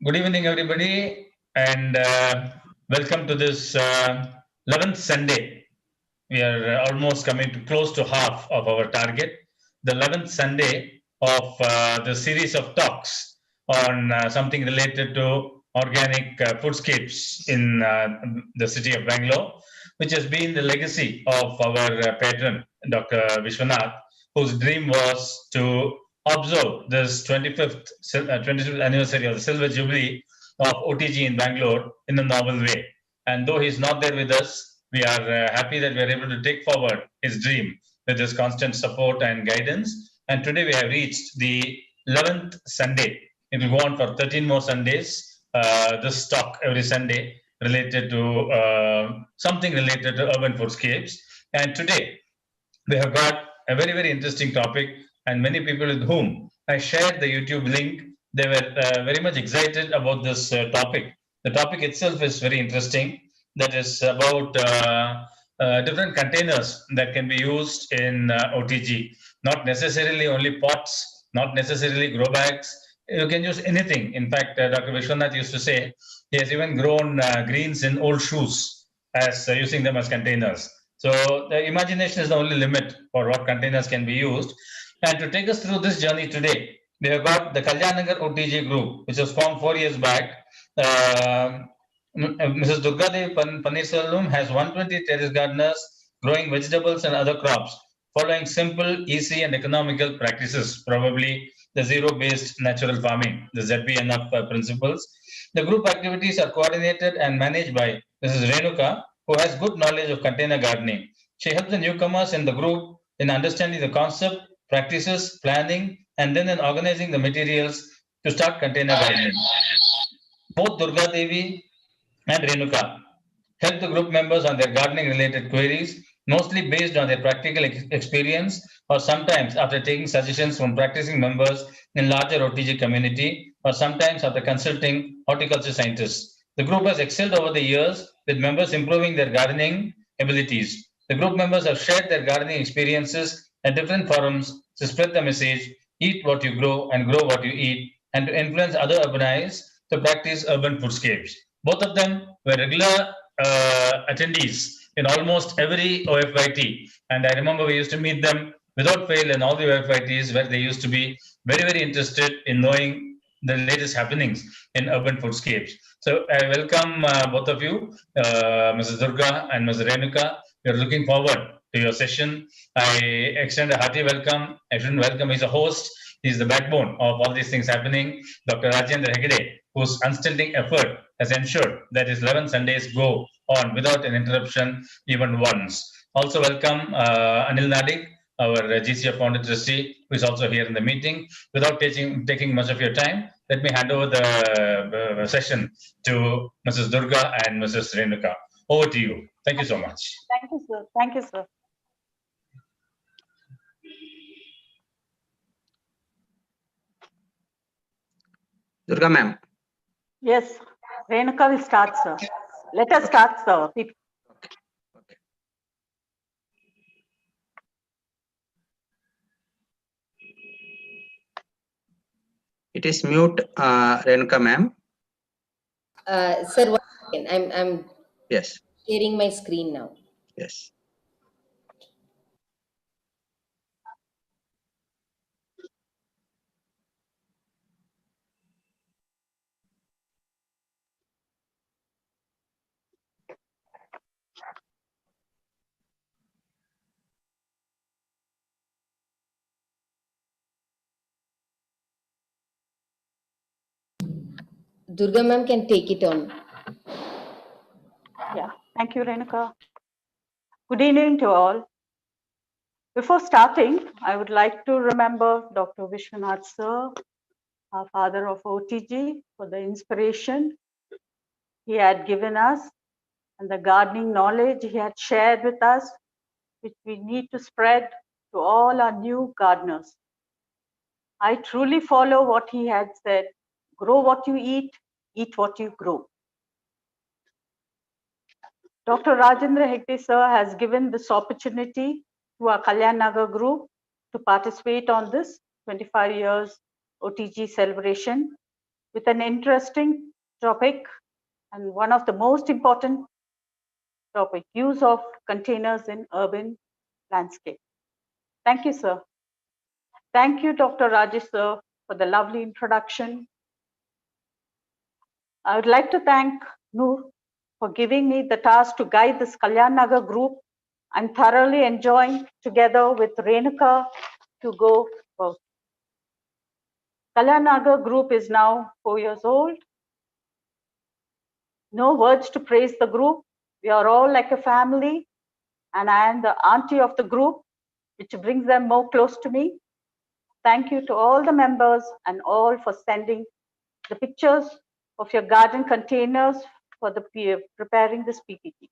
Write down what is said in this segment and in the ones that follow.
Good evening, everybody, and welcome to this 11th Sunday. We are almost coming to close to half of our target. The 11th Sunday of the series of talks on something related to organic foodscapes in the city of Bangalore, which has been the legacy of our patron, Dr. Vishwanath, whose dream was to observe this 25th anniversary of the Silver Jubilee of OTG in Bangalore in a novel way. And though he's not there with us, we are happy that we are able to take forward his dream with his constant support and guidance. And today we have reached the 11th Sunday. It will go on for 13 more Sundays. This talk every Sunday related to something related to urban foodscapes. And today we have got a very, very interesting topic, and many people with whom I shared the YouTube link, they were very much excited about this topic. The topic itself is very interesting. That is about different containers that can be used in OTG, not necessarily only pots, not necessarily grow bags. You can use anything. In fact, Dr. Vishwanath used to say he has even grown greens in old shoes as using them as containers. So the imagination is the only limit for what containers can be used. And to take us through this journey today, we have got the Kalyan Nagar OTG Group, which was formed 4 years back. Mrs. Durgadevi and has 120 terrace gardeners growing vegetables and other crops, following simple, easy, and economical practices, probably the zero-based natural farming, the ZBNF principles. The group activities are coordinated and managed by Mrs. Renuka, who has good knowledge of container gardening. She helps the newcomers in the group in understanding the concept, practices, planning, and then in organizing the materials to start container gardening. Both Durga Devi and Renuka help the group members on their gardening related queries, mostly based on their practical experience or sometimes after taking suggestions from practicing members in larger OTG community or sometimes after consulting horticulture scientists. The group has excelled over the years with members improving their gardening abilities. The group members have shared their gardening experiences at different forums to spread the message, eat what you grow and grow what you eat, and to influence other urbanites to practice urban foodscapes. Both of them were regular attendees in almost every OFYT. And I remember we used to meet them without fail in all the OFYTs where they used to be very, very interested in knowing the latest happenings in urban foodscapes. So I welcome both of you, Mrs. Durga and Ms. Renuka. We are looking forward to your session. I extend a hearty welcome. I shouldn't welcome, he's a host. He's the backbone of all these things happening. Dr. Rajendra Hegde, whose unstinting effort has ensured that his 11 Sundays go on without an interruption even once. Also welcome Anil Nadik, our GCF founder trustee, who is also here in the meeting. Without taking much of your time, let me hand over the session to Mrs. Durga and Mrs. Renuka. Over to you. Thank you so much. Thank you, sir. Thank you, sir. Durga ma'am. Yes, Renuka will start, sir. Let us start, sir. Okay. It is mute, Renuka ma'am. Sir, once again, I'm Yes. sharing my screen now. Yes. Durga ma'am can take it on. Yeah, thank you, Renuka. Good evening to all. Before starting, I would like to remember Dr. Vishwanath, sir, our father of OTG, for the inspiration he had given us and the gardening knowledge he had shared with us, which we need to spread to all our new gardeners. I truly follow what he had said, grow what you eat what you grow. Dr. Rajendra Hegde sir has given this opportunity to our Kalyan Nagar Group to participate on this 25 years OTG celebration. with an interesting topic and one of the most important topic, use of containers in urban landscape. Thank you, sir. Thank you, Dr. Rajesh, sir, for the lovely introduction. I would like to thank Noor for giving me the task to guide this Kalyan Nagar group. I'm thoroughly enjoying together with Renuka to go forward. Kalyan Nagar Group is now 4 years old. No words to praise the group. We are all like a family, and I am the auntie of the group, which brings them more close to me. Thank you to all the members and all for sending the pictures of your garden containers for the preparing this PPT.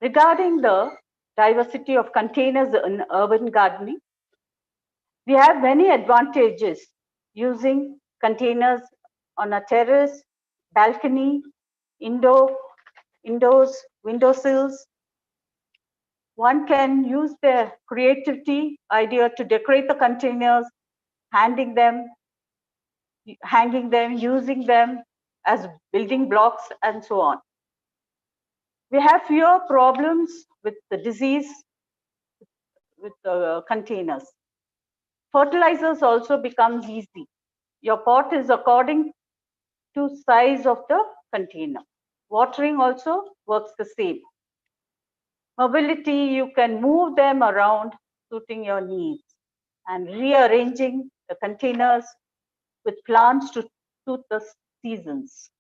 Regarding the diversity of containers in urban gardening, we have many advantages using containers on a terrace, balcony, indoors, windowsills. One can use their creativity idea to decorate the containers, hanging them, using them as building blocks, and so on. We have fewer problems with the disease with the containers. Fertilizers also becomes easy. Your pot is according to size of the container. Watering also works the same. Mobility, you can move them around suiting your needs and rearranging the containers with plants to suit the seasons.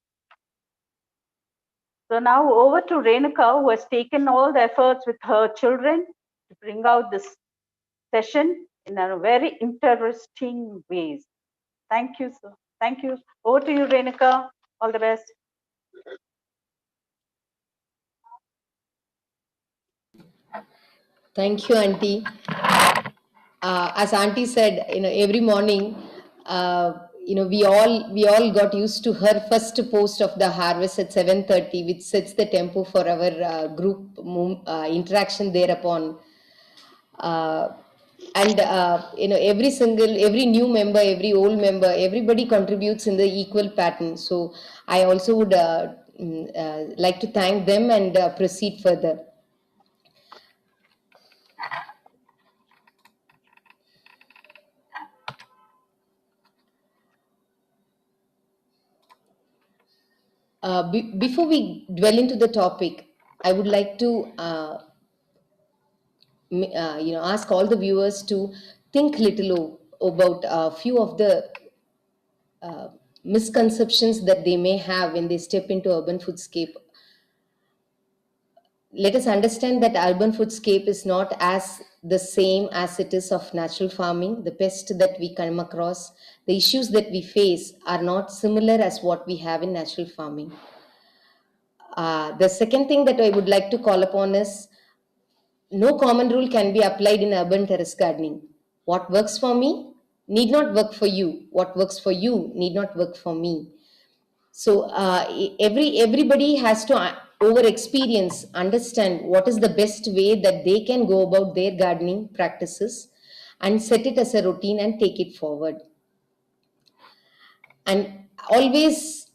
So now over to Renuka, who has taken all the efforts with her children to bring out this session in a very interesting ways. Thank you, sir. Thank you. Over to you, Renuka. All the best. Thank you, Auntie. As Auntie said, every morning, we all got used to her first post of the harvest at 7:30, which sets the tempo for our group interaction thereupon. And every new member, every old member, everybody contributes in the equal pattern. So I also would like to thank them and proceed further. Before we dwell into the topic, I would like to ask all the viewers to think little about a few of the misconceptions that they may have when they step into urban foodscape. Let us understand that urban foodscape is not as the same as it is of natural farming. The pests that we come across, the issues that we face are not similar as what we have in natural farming. The second thing that I would like to call upon is no common rule can be applied in urban terrace gardening. What works for me need not work for you. What works for you need not work for me. So everybody has to over experience understand what is the best way that they can go about their gardening practices and set it as a routine and take it forward. And always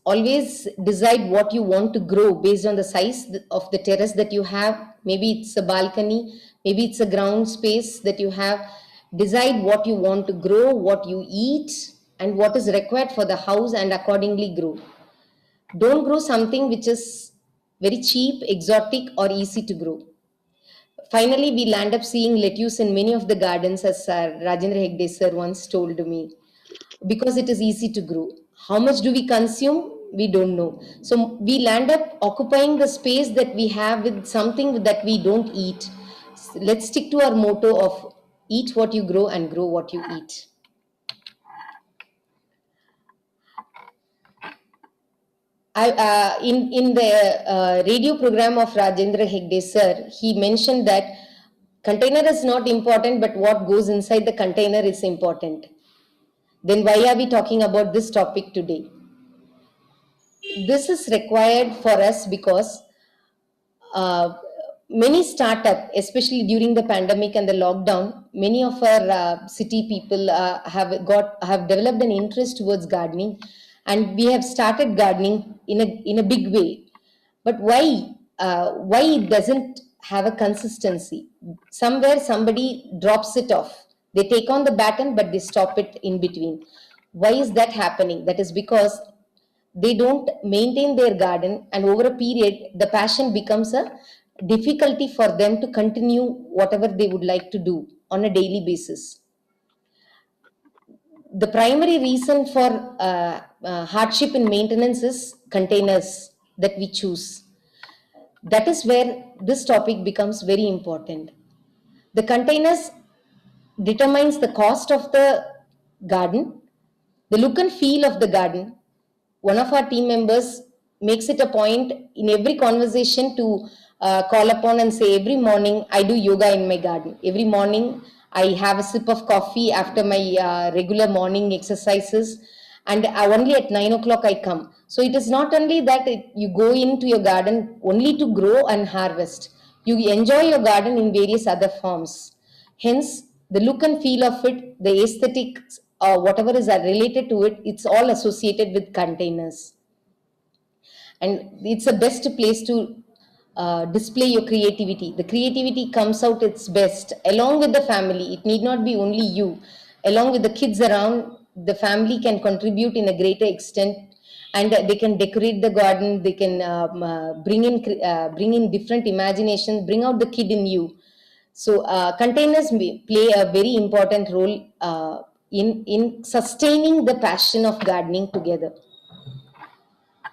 decide what you want to grow based on the size of the terrace that you have. Maybe it's a balcony, maybe it's a ground space that you have. Decide what you want to grow, what you eat, and what is required for the house, and accordingly grow. Don't grow something which is very cheap, exotic, or easy to grow. Finally, we'll end up seeing lettuce in many of the gardens, as Rajendra Hegde sir once told me, because it is easy to grow. How much do we consume? We don't know. So we'll end up occupying the space that we have with something that we don't eat. So let's stick to our motto of eat what you grow and grow what you eat. In the radio program of Rajendra Hegde sir, he mentioned that container is not important, but what goes inside the container is important. Then why are we talking about this topic today? This is required for us because many startup, especially during the pandemic and the lockdown, many of our city people have developed an interest towards gardening, and we have started gardening in a big way. But why it doesn't have a consistency? Somewhere somebody drops it off. They take on the baton, but they stop it in between. Why is that happening? That is because they don't maintain their garden, and over a period, the passion becomes a difficulty for them to continue whatever they would like to do on a daily basis. The primary reason for hardship in maintenance is containers that we choose. That is where this topic becomes very important. The containers determines the cost of the garden, the look and feel of the garden. One of our team members makes it a point in every conversation to call upon and say, every morning I do yoga in my garden. Every morning I have a sip of coffee after my regular morning exercises, and only at 9 o'clock I come. So it is not only that you go into your garden only to grow and harvest. You enjoy your garden in various other forms. Hence, the look and feel of it, the aesthetics, or whatever is related to it, it's all associated with containers. And it's the best place to display your creativity. The creativity comes out its best along with the family. It need not be only you. Along with the kids around, the family can contribute in a greater extent, and they can decorate the garden. They can bring in different imagination, bring out the kid in you. So containers play a very important role in sustaining the passion of gardening together.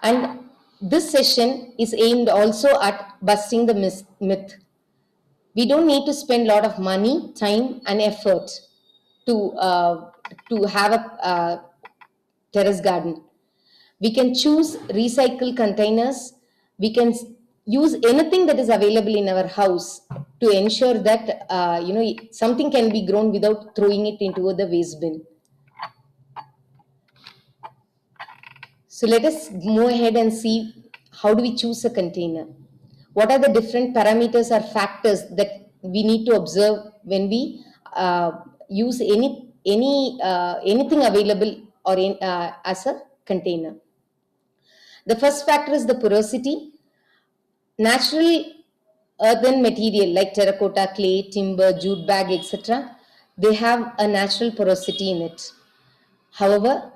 And this session is aimed also at busting the myth. We don't need to spend a lot of money, time, and effort to have a terrace garden. We can choose recycled containers. We can use anything that is available in our house to ensure that something can be grown without throwing it into the waste bin. So let us move ahead and see, how do we choose a container? What are the different parameters or factors that we need to observe when we use anything available or as a container? The first factor is the porosity. Natural earthen material like terracotta, clay, timber, jute bag, etc., they have a natural porosity in it. However,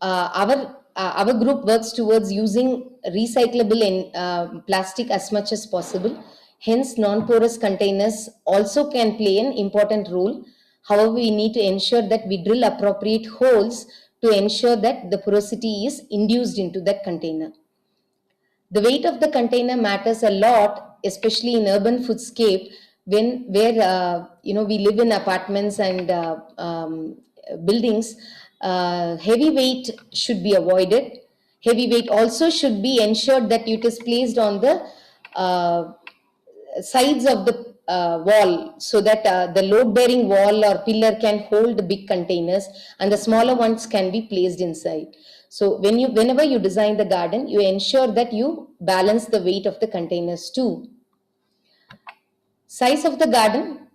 our group works towards using recyclable plastic as much as possible. Hence, non-porous containers also can play an important role. However, we need to ensure that we drill appropriate holes to ensure that the porosity is induced into that container. The weight of the container matters a lot, especially in urban foodscape, where we live in apartments and buildings. Heavy weight should be avoided. Heavy weight also should be ensured that it is placed on the sides of the wall, so that the load-bearing wall or pillar can hold the big containers and the smaller ones can be placed inside. So whenever you design the garden, you ensure that you balance the weight of the containers too. Size of the garden.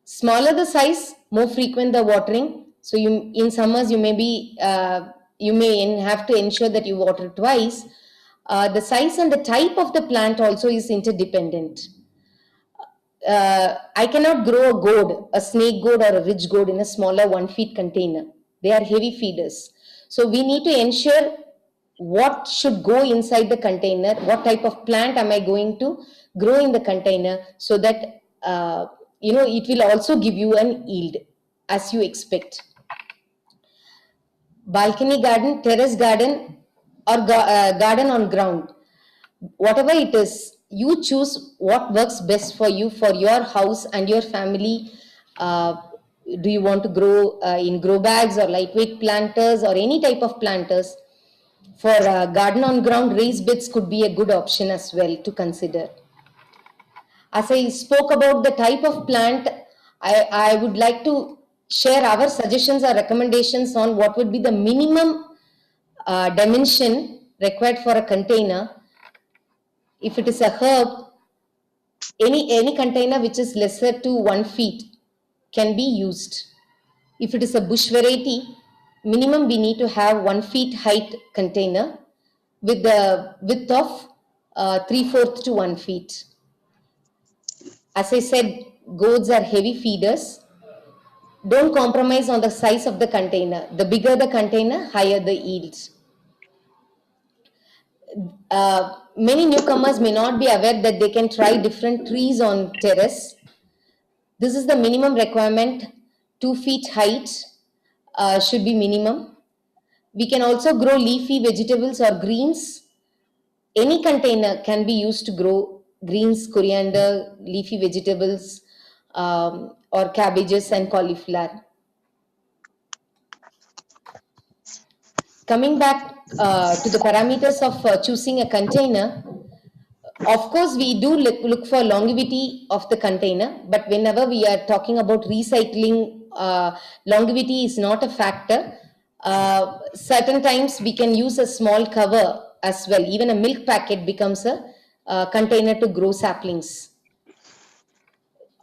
Smaller the size, more frequent the watering. So in summers you may have to ensure that you water twice. The size and the type of the plant also is interdependent. I cannot grow a gourd, a snake gourd or a ridge gourd in a smaller 1 feet container. They are heavy feeders. So we need to ensure what should go inside the container, what type of plant am I going to grow in the container, so that it will also give you an yield as you expect. Balcony garden, terrace garden, or garden on ground. Whatever it is, you choose what works best for you, for your house and your family. Do you want to grow in grow bags or lightweight planters or any type of planters? For garden on ground, raised beds could be a good option as well to consider. As I spoke about the type of plant, I would like to share our suggestions or recommendations on what would be the minimum dimension required for a container. If it is a herb, any container which is lesser to 1 feet can be used. If it is a bush variety, minimum we need to have 1 feet height container with the width of 3/4 to 1 feet. As I said, goats are heavy feeders. Don't compromise on the size of the container. The bigger the container, higher the yields. Many newcomers may not be aware that they can try different trees on terrace. This is the minimum requirement. 2 feet height should be minimum. We can also grow leafy vegetables or greens. Any container can be used to grow greens, coriander, leafy vegetables, or cabbages and cauliflower. Coming back to the parameters of choosing a container, of course, we do look for longevity of the container, but whenever we are talking about recycling, longevity is not a factor. Certain times we can use a small cover as well. Even a milk packet becomes a container to grow saplings.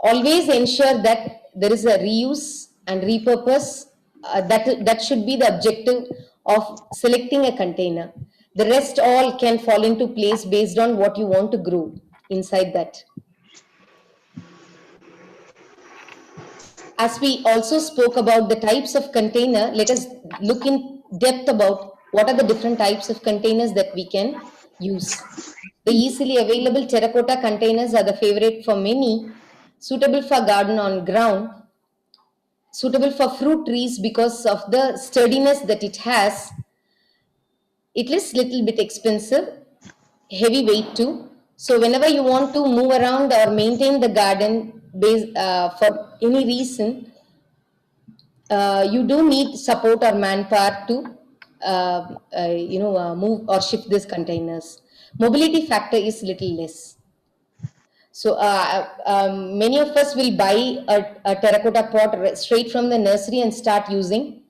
Always ensure that there is a reuse and repurpose. That should be the objective of selecting a container. The rest all can fall into place based on what you want to grow inside that. As we also spoke about the types of container, let us look in depth about what are the different types of containers that we can use. The easily available terracotta containers are the favorite for many, suitable for garden on ground, suitable for fruit trees because of the sturdiness that it has. It is little bit expensive, heavy weight too. So whenever you want to move around or maintain the garden for any reason, you do need support or manpower to move or shift these containers. Mobility factor is little less. So many of us will buy a terracotta pot straight from the nursery and start using.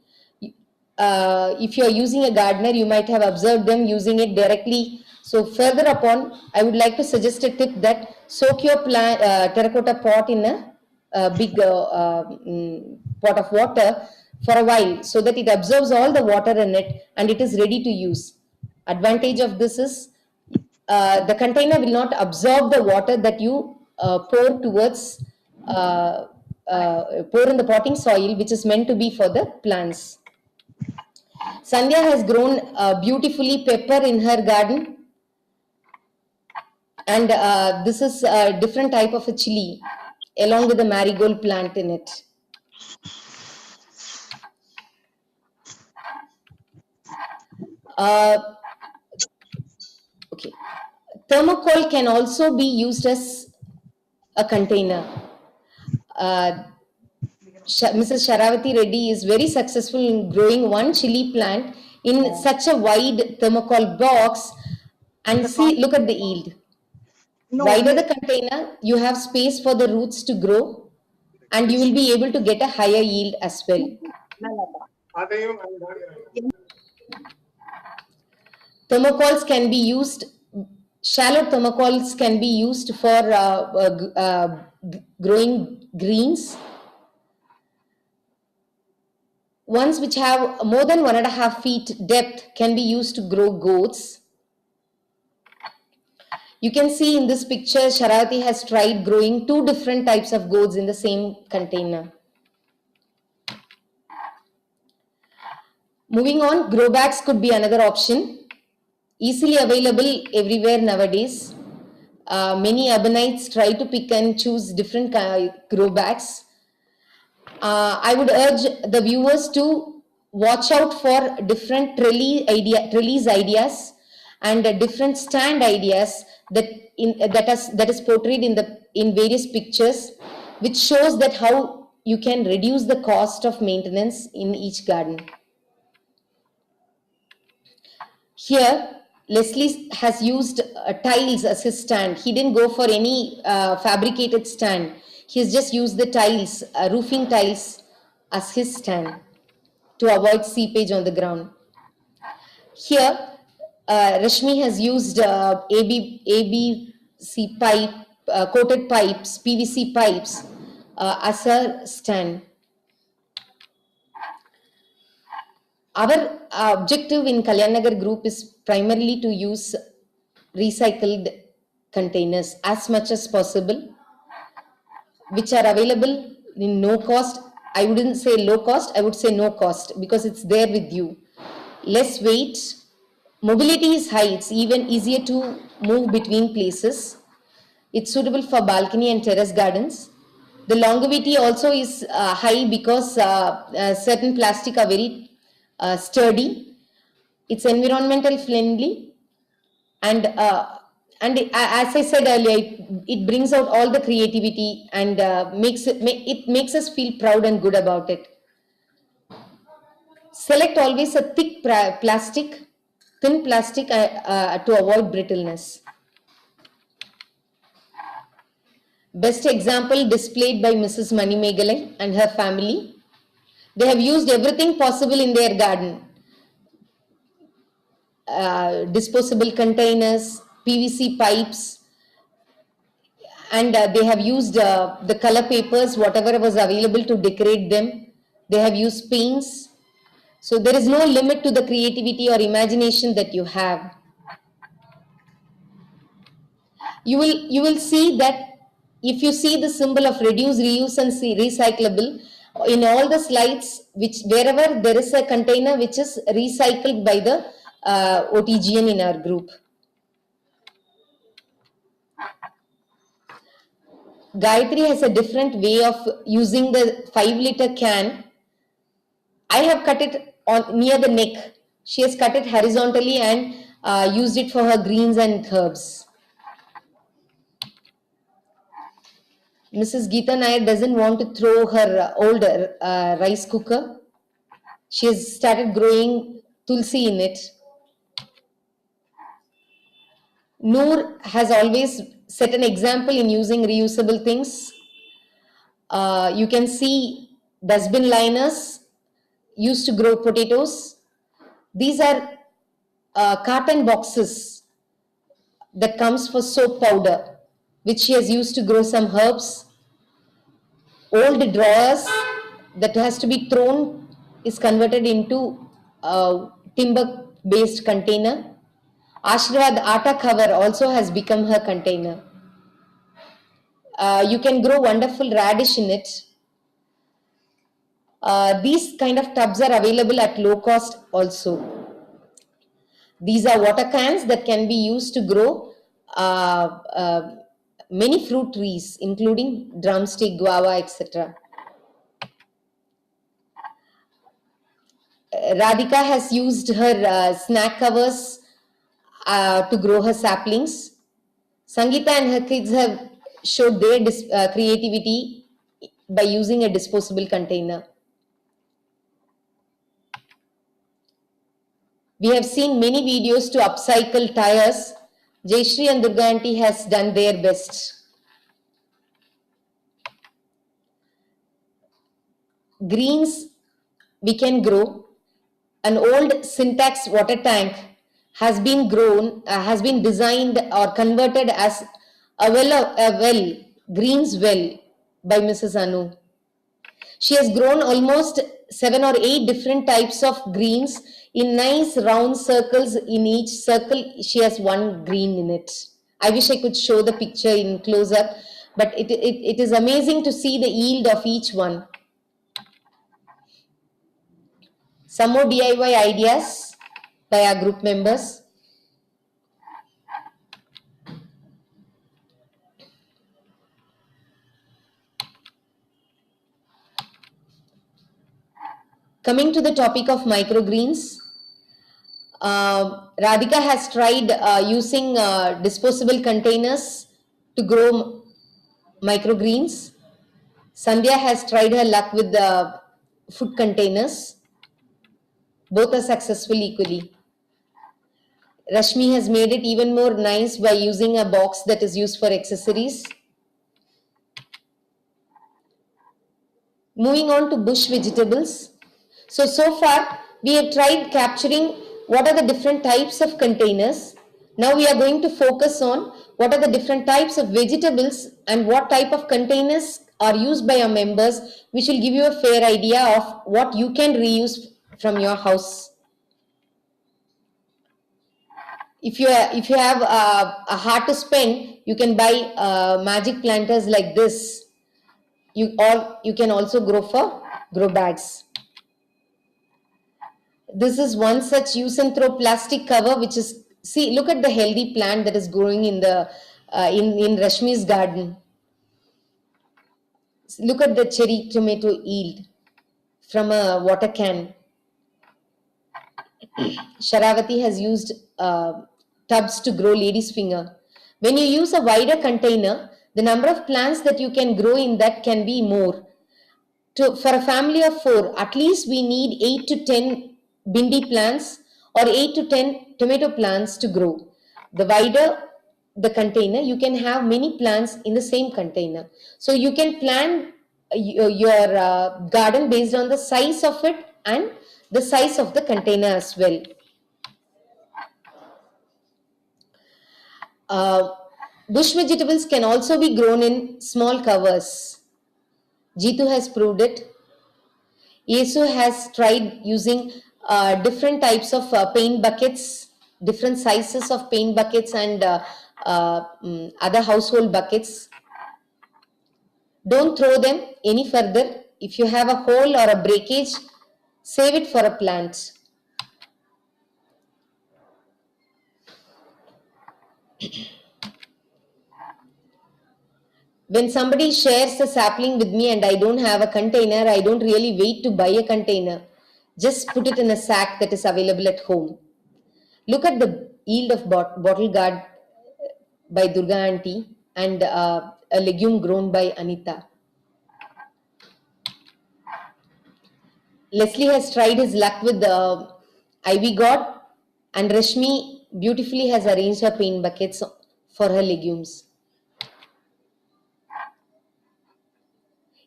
If you are using a gardener, you might have observed them using it directly. So further upon, I would like to suggest a tip that soak your terracotta pot in a big pot of water for a while so that it absorbs all the water in it and it is ready to use. Advantage of this is the container will not absorb the water that you pour towards pour in the potting soil, which is meant to be for the plants. Sandhya has grown beautifully pepper in her garden, and this is a different type of a chili along with the marigold plant in it. Okay, thermocol can also be used as a container. Mrs. Sharavati Reddy is very successful in growing one chili plant in such a wide thermocol box, and look at the yield. Wider the container, you have space for the roots to grow, and you will be able to get a higher yield as well. Thermocols can be used, shallow thermocols can be used for growing greens. Ones which have more than 1.5 feet depth can be used to grow goats. You can see in this picture, Sharavati has tried growing 2 different types of goats in the same container. Moving on, grow bags could be another option. Easily available everywhere nowadays. Many urbanites try to pick and choose different grow bags. I would urge the viewers to watch out for different trellis ideas and different stand ideas that is portrayed in various pictures, which shows that how you can reduce the cost of maintenance in each garden. Here, Leslie has used tiles as his stand. He didn't go for any fabricated stand. He has just used the tiles, roofing tiles as his stand to avoid seepage on the ground. Here, Rashmi has used ABC pipe, coated pipes, PVC pipes as her stand. Our objective in Kalyan Nagar Group is primarily to use recycled containers as much as possible, which are available in no cost. I wouldn't say low cost, I would say no cost, because it's there with you. Less weight, mobility is high, it's even easier to move between places. It's suitable for balcony and terrace gardens. The longevity also is high because certain plastic are very sturdy. It's environmental friendly, and as I said earlier, it brings out all the creativity and it makes us feel proud and good about it. Select always a thick thin plastic to avoid brittleness. Best example displayed by Mrs. Mani Meghalai and her family. They have used everything possible in their garden. Disposable containers, PVC pipes, and they have used the color papers, whatever was available to decorate them. They have used paints. So there is no limit to the creativity or imagination that you have. You will see that if you see the symbol of reduce, reuse and recyclable in all the slides, which wherever there is a container which is recycled by the OTGN in our group. Gayatri has a different way of using the 5-liter can. I have cut it on near the neck. She has cut it horizontally and used it for her greens and herbs. Mrs. Geeta Nair doesn't want to throw her older rice cooker. She has started growing tulsi in it. Noor has always set an example in using reusable things. You can see dustbin liners used to grow potatoes. These are carton boxes that comes for soap powder, which she has used to grow some herbs. Old drawers that has to be thrown is converted into a timber-based container. Ashirwad Atta cover also has become her container. You can grow wonderful radish in it. These kind of tubs are available at low cost also. These are water cans that can be used to grow many fruit trees, including drumstick, guava, etc. Radhika has used her snack covers to grow her saplings. Sangeeta and her kids have showed their creativity by using a disposable container. We have seen many videos to upcycle tires. Jayashree and Durga Aunty has done their best. Greens we can grow. An old Syntax water tank has been designed or converted as a greens well by Mrs. Anu. She has grown almost 7 or 8 different types of greens in nice round circles. In each circle, she has one green in it. I wish I could show the picture in close up, but it is amazing to see the yield of each one. Some more DIY ideas by our group members. Coming to the topic of microgreens, Radhika has tried using disposable containers to grow microgreens. Sandhya has tried her luck with the food containers. Both are successful equally. Rashmi has made it even more nice by using a box that is used for accessories. Moving on to bush vegetables. So far we have tried capturing what are the different types of containers. Now we are going to focus on what are the different types of vegetables and what type of containers are used by our members, which will give you a fair idea of what you can reuse from your house. If you have a heart to spend, you can buy magic planters like this. You can also grow for grow bags. This is one such use and throw plastic cover, which is, see, look at the healthy plant that is growing in the in Rashmi's garden. Look at the cherry tomato yield from a water can. Sharavati has used tubs to grow lady's finger. When you use a wider container, the number of plants that you can grow in that can be more. For a family of 4, at least we need 8 to 10 bindi plants or 8 to 10 tomato plants to grow. The wider the container, you can have many plants in the same container. So you can plan your garden based on the size of it and the size of the container as well. Bush vegetables can also be grown in small covers. Jitu has proved it. Yesu has tried using different types of paint buckets, different sizes of paint buckets and other household buckets. Don't throw them any further. If you have a hole or a breakage, save it for a plant. When somebody shares a sapling with me and I don't have a container, I don't really wait to buy a container. Just put it in a sack that is available at home. Look at the yield of bottle gourd by Durga auntie and a legume grown by Anita. Leslie has tried his luck with the ivy gourd, and Rashmi beautifully has arranged her paint buckets for her legumes.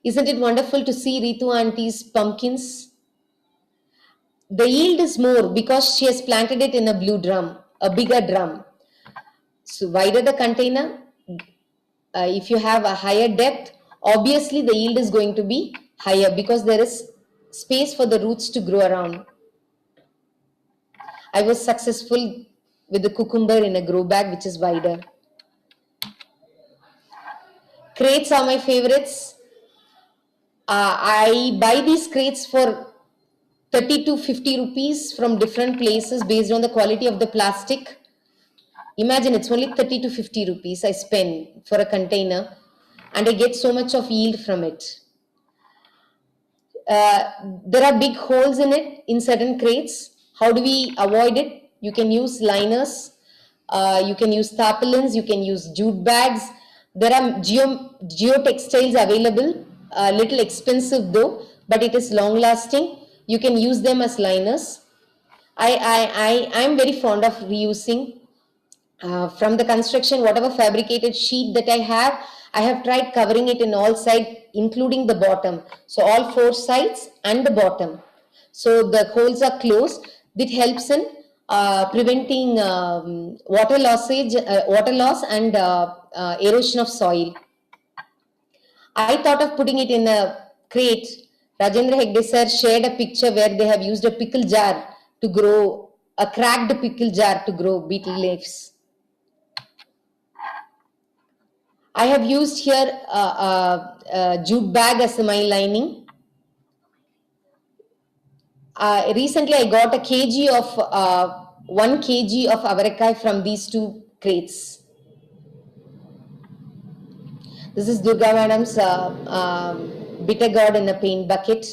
Isn't it wonderful to see Ritu auntie's pumpkins? The yield is more because she has planted it in a blue drum, a bigger drum. So wider the container, if you have a higher depth, obviously the yield is going to be higher because there is space for the roots to grow around. I was successful with the cucumber in a grow bag which is wider. Crates are my favorites. I buy these crates for 30 to 50 rupees from different places based on the quality of the plastic. Imagine it's only 30 to 50 rupees I spend for a container and I get so much of yield from it. There are big holes in it in certain crates. How do we avoid it? You can use liners, you can use tarpaulins, you can use jute bags. There are geotextiles available, a little expensive though, but it is long lasting. You can use them as liners. I am very fond of reusing from the construction, whatever fabricated sheet that I have tried covering it in all sides, including the bottom. So all 4 sides and the bottom. So the holes are closed. It helps in preventing water loss and erosion of soil. I thought of putting it in a crate. Rajendra Hegde sir shared a picture where they have used a pickle jar to grow, a cracked pickle jar to grow beetle leaves. I have used here a jute bag as my lining. Recently, I got 1 kg of avarekai from these 2 crates. This is Durga Madam's bitter gourd in a paint bucket.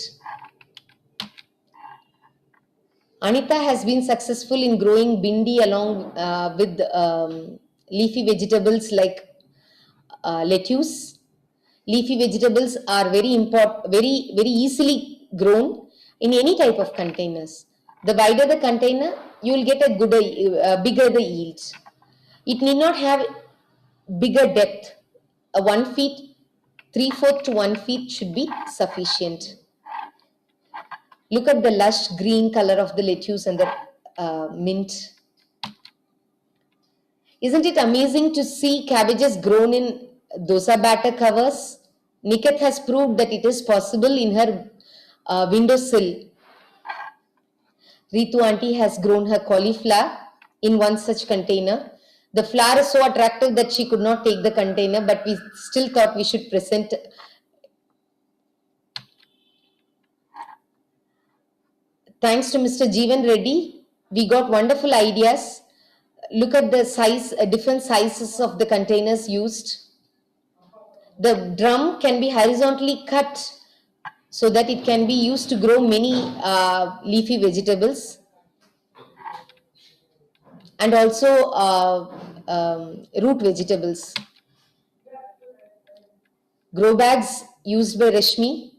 Anita has been successful in growing bindi along with leafy vegetables like lettuce. Leafy vegetables are very easily grown in any type of containers. The wider the container, you will get a bigger the yields. It need not have bigger depth. 1 feet, 3/4 to 1 feet should be sufficient. Look at the lush green color of the lettuce and the mint. Isn't it amazing to see cabbages grown in dosa batter covers? Niket has proved that it is possible in her windowsill. Ritu auntie has grown her cauliflower in one such container. The flower is so attractive that she could not take the container, but we still thought we should present. Thanks to Mr. Jeevan Reddy, we got wonderful ideas. Look at the size, different sizes of the containers used. The drum can be horizontally cut so that it can be used to grow many leafy vegetables, and also root vegetables. Grow bags used by Rashmi.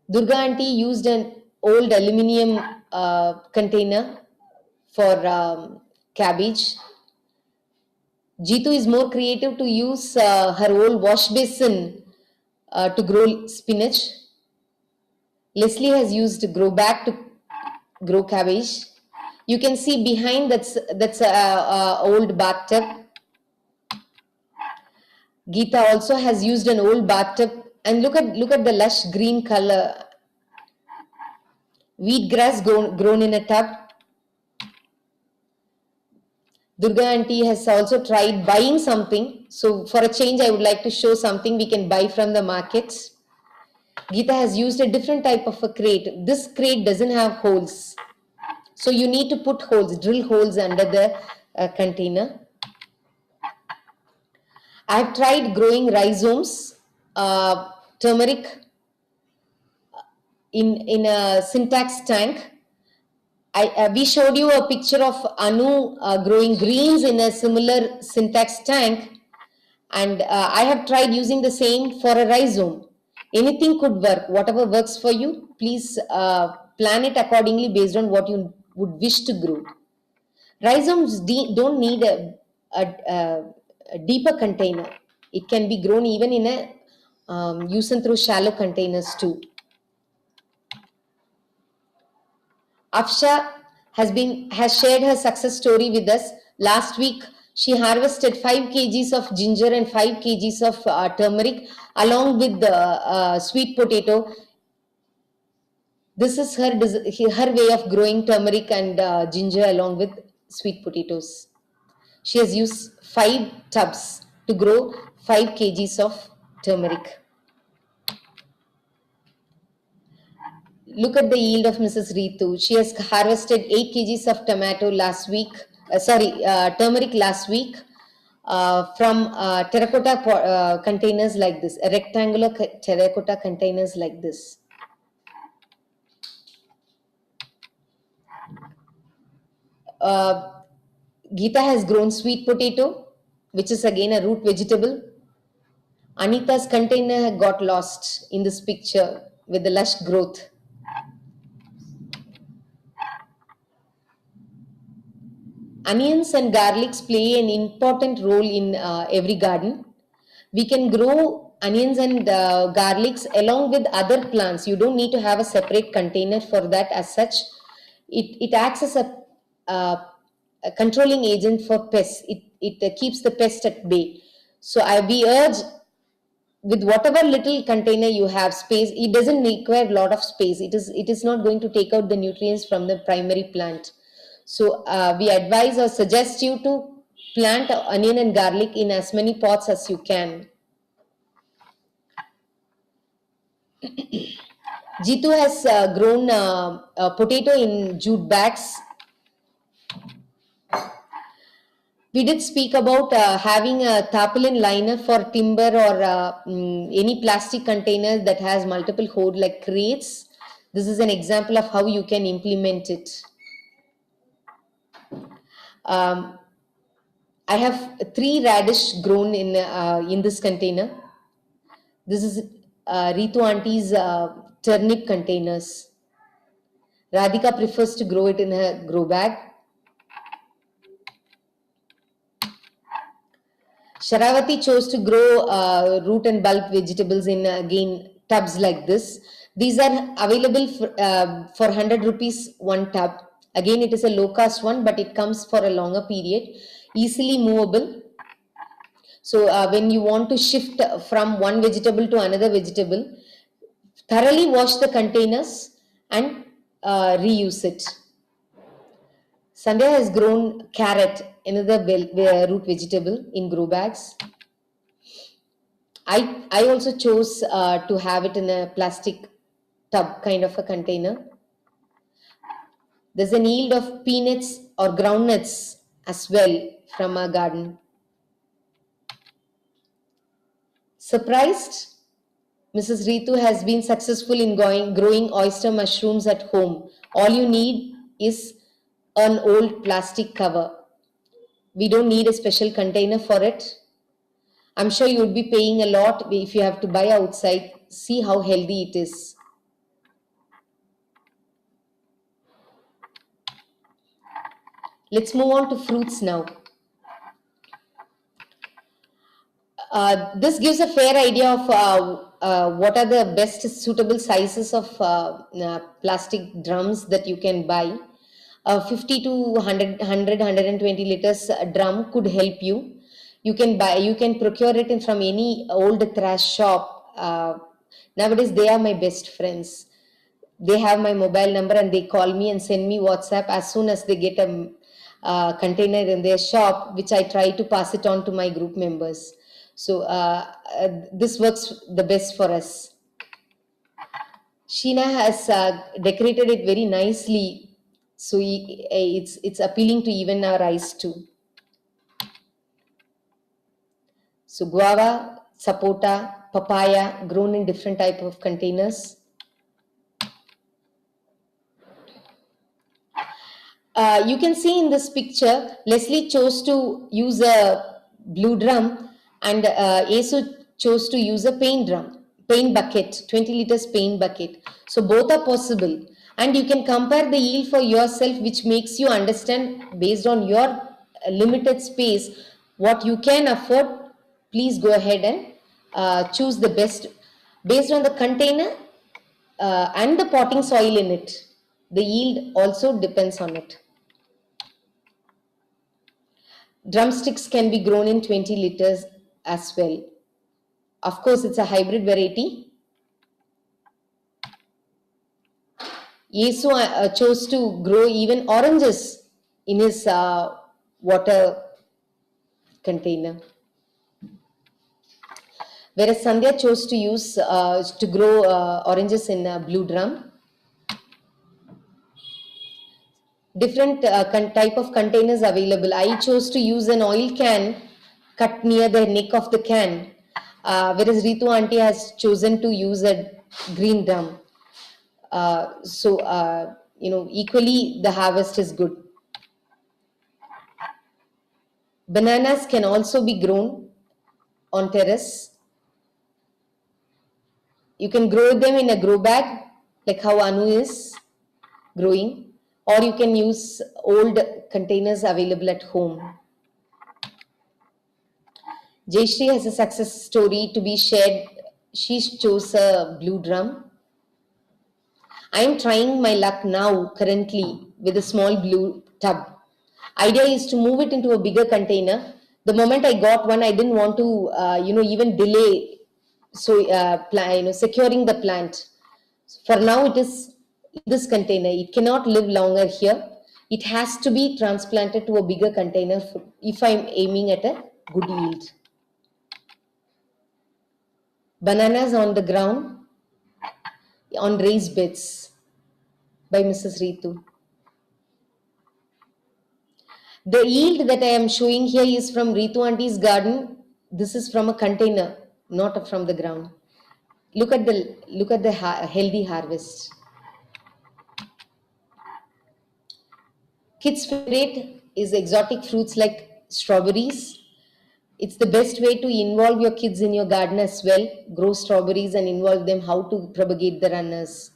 Durga auntie used an old aluminium container for cabbage. Jitu is more creative to use her old wash basin to grow spinach. Leslie has used grow bag to grow cabbage. You can see behind that's a old bathtub. Geeta also has used an old bathtub, and look at the lush green color. Wheatgrass grown in a tub. Durga auntie has also tried buying something. So for a change, I would like to show something we can buy from the market. Geeta has used a different type of a crate. This crate doesn't have holes. So you need to put holes, drill holes under the container. I have tried growing rhizomes, turmeric in a syntax tank. We showed you a picture of Anu growing greens in a similar syntax tank, and I have tried using the same for a rhizome. Anything could work. Whatever works for you, please plan it accordingly based on what you would wish to grow. Rhizomes don't need a deeper container. It can be grown even in a use and throw shallow containers too. Afsha has shared her success story with us. Last week, she harvested 5 kgs of ginger and 5 kgs of turmeric along with the sweet potato. This is her way of growing turmeric and ginger along with sweet potatoes. She has used 5 tubs to grow 5 kgs of turmeric. Look at the yield of Mrs. Ritu. She has harvested 8 kgs of turmeric last week from terracotta containers like this, rectangular terracotta containers like this. Geeta has grown sweet potato, which is again a root vegetable. Anita's container got lost in this picture with the lush growth. Onions and garlics play an important role in every garden. We can grow onions and garlics along with other plants. You don't need to have a separate container for that as such. It acts as a controlling agent for pests. It keeps the pest at bay. So we urge, with whatever little container you have space, it doesn't require a lot of space. It is not going to take out the nutrients from the primary plant. So we advise or suggest you to plant onion and garlic in as many pots as you can. Jitu has grown potato in jute bags. We did speak about having a tarpaulin liner for timber or any plastic container that has multiple holes like crates. This is an example of how you can implement it. I have 3 radish grown in this container. This is Ritu auntie's turnip containers. Radhika prefers to grow it in a grow bag. Sharavati chose to grow root and bulb vegetables in again tubs like this. These are available for 100 rupees one tub. Again, it is a low cost one, but it comes for a longer period, easily movable. So when you want to shift from one vegetable to another vegetable, thoroughly wash the containers and reuse it. Sandhya has grown carrot, another root vegetable, in grow bags. I also chose to have it in a plastic tub kind of a container. There's an yield of peanuts or groundnuts as well from our garden. Surprised? Mrs. Ritu has been successful in growing oyster mushrooms at home. All you need is an old plastic cover. We don't need a special container for it. I'm sure you would be paying a lot if you have to buy outside. See how healthy it is. Let's move on to fruits now. This gives a fair idea of what are the best suitable sizes of plastic drums that you can buy. 50 to 100, 120 liters drum could help you. You can procure it from any old trash shop. Nowadays, they are my best friends. They have my mobile number and they call me and send me WhatsApp as soon as they get a container in their shop, which I try to pass it on to my group members. So this works the best for us. Sheena has decorated it very nicely, so it's appealing to even our eyes too. So guava, sapota, papaya grown in different type of containers. You can see in this picture, Leslie chose to use a blue drum and Yesu chose to use a paint bucket, 20 liters paint bucket. So both are possible. And you can compare the yield for yourself, which makes you understand based on your limited space, what you can afford. Please go ahead and choose the best based on the container and the potting soil in it. The yield also depends on it. Drumsticks can be grown in 20 liters as well. Of course, it's a hybrid variety. Yesu chose to grow even oranges in his water container. Whereas Sandhya chose to use to grow oranges in a blue drum. Different type of containers available. I chose to use an oil can cut near the neck of the can, whereas Ritu auntie has chosen to use a green drum. Equally the harvest is good. Bananas can also be grown on terrace. You can grow them in a grow bag like how Anu is growing, or you can use old containers available at home. Jayashri has a success story to be shared. She chose a blue drum. I am trying my luck now currently with a small blue tub. Idea is to move it into a bigger container. The moment I got one, I didn't want to even delay securing the plant. For now, it is in this container. It cannot live longer here. It has to be transplanted to a bigger container if I'm aiming at a good yield. Bananas on the ground on raised beds by Mrs. Ritu. The yield that I am showing here is from Ritu auntie's garden. This is from a container, not from the ground. Look at the healthy harvest. Kids' favorite is exotic fruits like strawberries. It's the best way to involve your kids in your garden as well. Grow strawberries and involve them how to propagate the runners.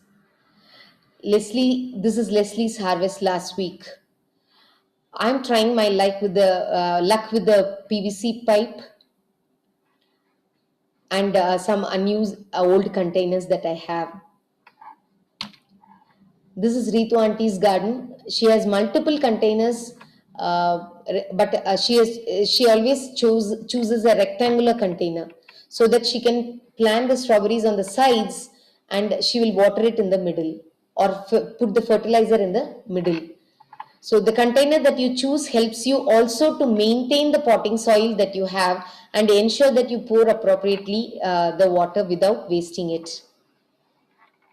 This is Leslie's harvest last week. I'm trying my luck with the PVC pipe and some unused old containers that I have. This is Ritu auntie's garden. She has multiple containers, but she always chooses a rectangular container so that she can plant the strawberries on the sides and she will water it in the middle. or put the fertilizer in the middle. So the container that you choose helps you also to maintain the potting soil that you have and ensure that you pour appropriately the water without wasting it.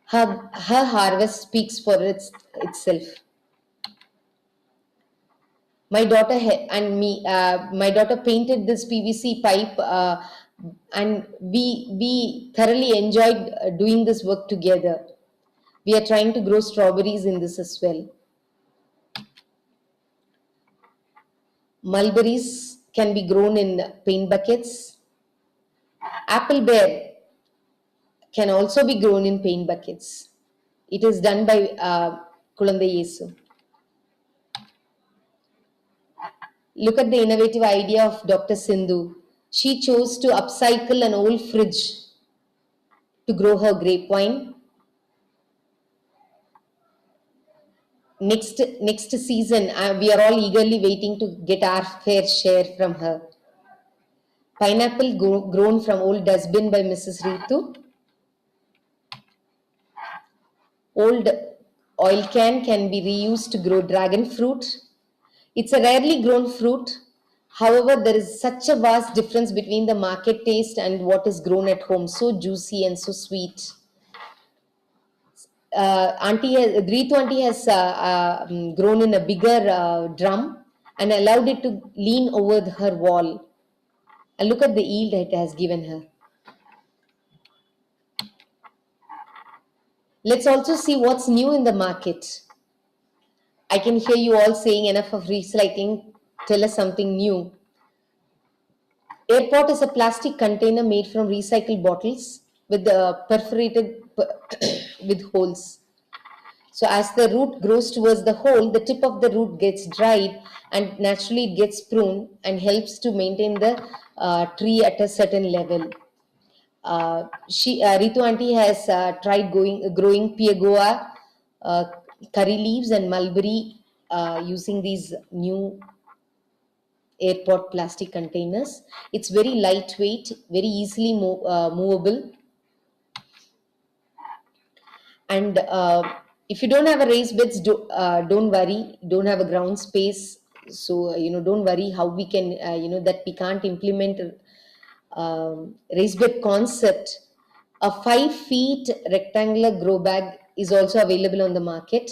Her harvest speaks for itself. My daughter and me, my daughter painted this PVC pipe, and we thoroughly enjoyed doing this work together. We are trying to grow strawberries in this as well. Mulberries can be grown in paint buckets. Apple bear can also be grown in paint buckets. It is done by Kulandai Yesu. Look at the innovative idea of Dr. Sindhu. She chose to upcycle an old fridge to grow her grapevine. Next season, we are all eagerly waiting to get our fair share from her. Pineapple grown from old dustbin by Mrs. Ritu. Old oil can be reused to grow dragon fruit. It's a rarely grown fruit. However, there is such a vast difference between the market taste and what is grown at home. So juicy and so sweet. Ritu auntie has grown in a bigger drum and allowed it to lean over her wall. And look at the yield it has given her. Let's also see what's new in the market. I can hear you all saying enough of recycling. Tell us something new. Airport is a plastic container made from recycled bottles with perforated with holes. So as the root grows towards the hole, the tip of the root gets dried and naturally it gets pruned and helps to maintain the tree at a certain level. Ritu auntie has tried growing piagoa, curry leaves and mulberry using these new airport plastic containers. It's very lightweight, very easily movable. And if you don't have a raised beds, don't worry, don't have a ground space. So, don't worry how we can, that we can't implement raised bed concept. A 5 feet rectangular grow bag is also available on the market.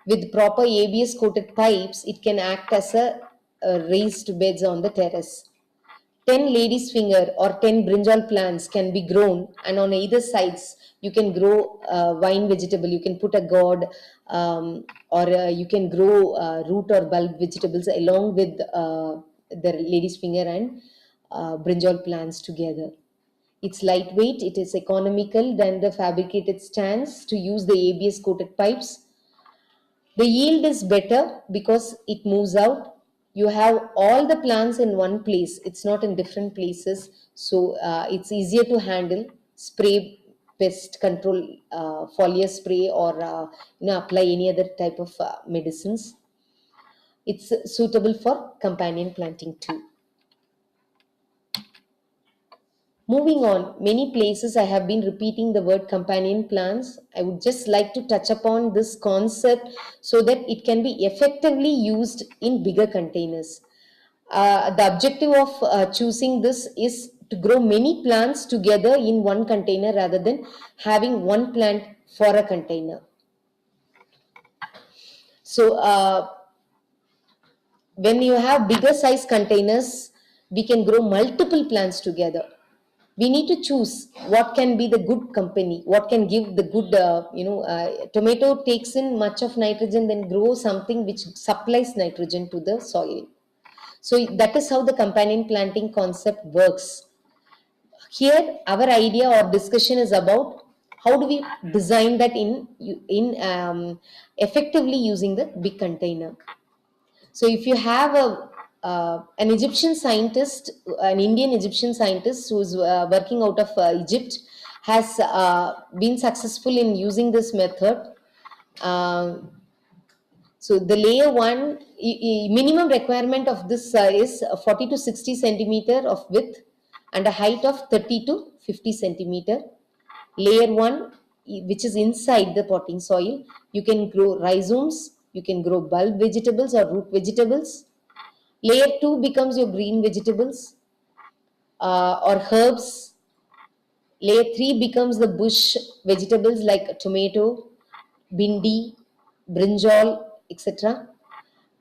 With proper ABS coated pipes, it can act as a raised beds on the terrace. 10 lady's finger or 10 brinjal plants can be grown, and on either sides you can grow vine vegetable. You can put a gourd, or you can grow root or bulb vegetables along with the lady's finger and brinjal plants together. It's lightweight, it is economical than the fabricated stands to use the ABS coated pipes. The yield is better because it moves out. You have all the plants in one place. It's not in different places. So it's easier to handle. Spray pest control, foliar spray, or apply any other type of medicines. It's suitable for companion planting too. Moving on, many places I have been repeating the word companion plants. I would just like to touch upon this concept so that it can be effectively used in bigger containers. The objective of choosing this is to grow many plants together in one container rather than having one plant for a container. So when you have bigger size containers, we can grow multiple plants together. We need to choose what can be the good company, what can give the good, tomato takes in much of nitrogen, then grow something which supplies nitrogen to the soil. So that is how the companion planting concept works. Here, our idea or discussion is about how do we design that in effectively using the big container. So if you have an Egyptian scientist, an Indian Egyptian scientist who's working out of Egypt, has been successful in using this method. So the layer 1, minimum requirement of this is 40 to 60 centimeter of width and a height of 30 to 50 centimeter. Layer 1 which is inside the potting soil. You can grow rhizomes, you can grow bulb vegetables or root vegetables. Layer 2 becomes your green vegetables or herbs. Layer 3 becomes the bush vegetables like tomato, bindi, brinjal, etc.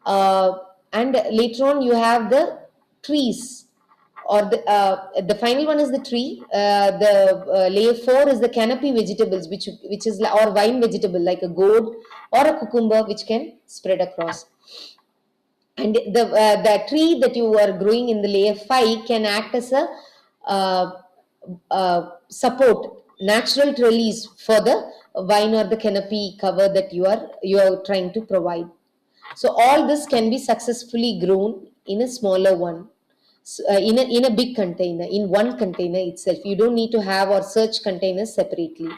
And later on you have the trees, or the final one is the tree. The layer 4 is the canopy vegetables, which is or vine vegetable like a gourd or a cucumber, which can spread across. And the tree that you are growing in the layer 5 can act as a support, natural trellis for the vine or the canopy cover that you are trying to provide. So all this can be successfully grown in a smaller one, in a big container, in one container itself. You don't need to have or search containers separately.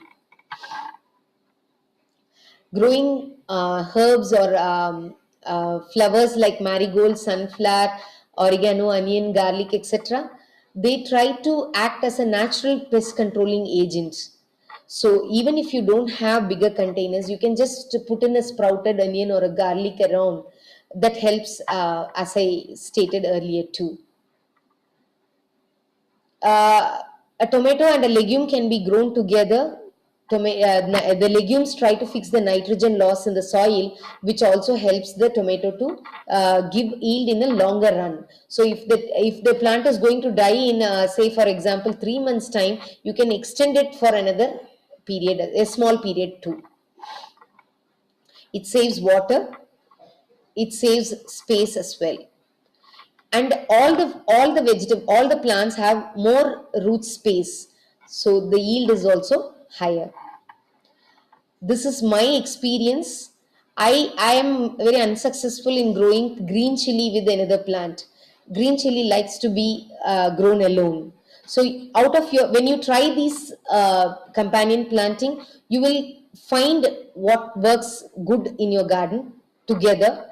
Growing herbs or flowers like marigold, sunflower, oregano, onion, garlic, etc., they try to act as a natural pest controlling agent. So even if you don't have bigger containers, you can just put in a sprouted onion or a garlic around. That helps, as I stated earlier too. A tomato and a legume can be grown together. The legumes try to fix the nitrogen loss in the soil, which also helps the tomato to give yield in a longer run. So if the plant is going to die in say for example 3 months time, you can extend it for another period, a small period too. It saves water, it saves space as well. And all the plants have more root space, so the yield is also higher. This is my experience. I am very unsuccessful in growing green chili with another plant. Green chili likes to be grown alone. So out of when you try these companion planting, you will find what works good in your garden together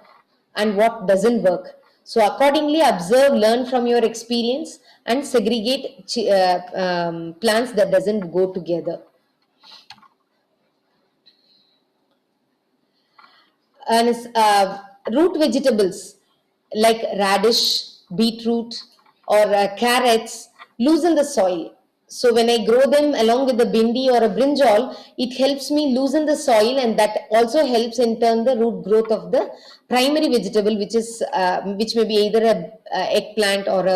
and what doesn't work. So accordingly, observe, learn from your experience, and segregate plants that doesn't go together. And root vegetables like radish, beetroot, or carrots loosen the soil. So when I grow them along with the bindi or a brinjal, it helps me loosen the soil, and that also helps in turn the root growth of the primary vegetable, which may be either a eggplant or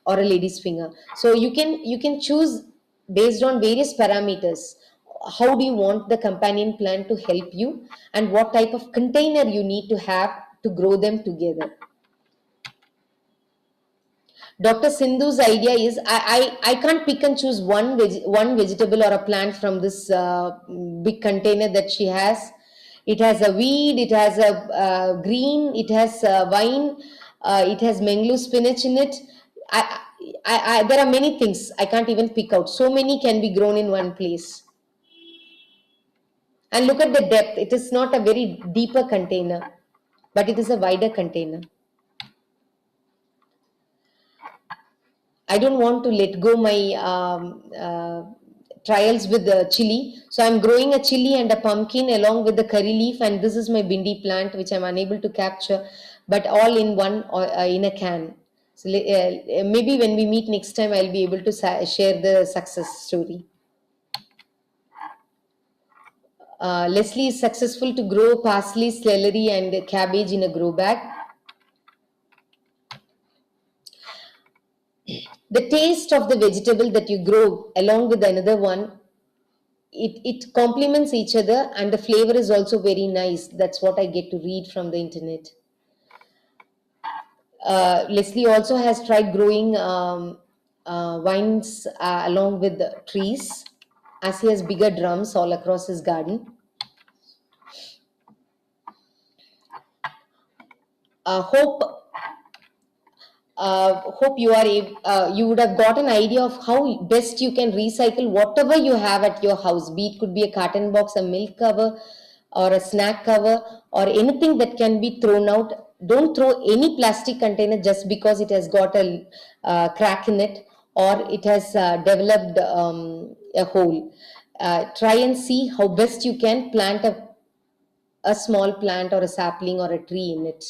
a lady's finger. So you can choose based on various parameters. How do you want the companion plant to help you, and what type of container you need to have to grow them together. Dr. Sindhu's idea is I can't pick and choose one vegetable or a plant from this big container that she has. It has a weed, it has a green, it has a vine, it has manglu spinach in it. There are many things I can't even pick out. So many can be grown in one place. And look at the depth. It is not a very deeper container, but it is a wider container. I don't want to let go my trials with the chili. So I'm growing a chili and a pumpkin along with the curry leaf, and this is my bindi plant, which I'm unable to capture, but all in one in a can. So maybe when we meet next time, I'll be able to share the success story. Leslie is successful to grow parsley, celery, and cabbage in a grow bag. The taste of the vegetable that you grow along with another one, it complements each other, and the flavor is also very nice. That's what I get to read from the internet. Leslie also has tried growing vines along with the trees, as he has bigger drums all across his garden. Hope you would have got an idea of how best you can recycle whatever you have at your house, be it could be a carton box, a milk cover, or a snack cover, or anything that can be thrown out. Don't throw any plastic container just because it has got a crack in it, or it has developed a hole. try and see how best you can plant a small plant or a sapling or a tree in it.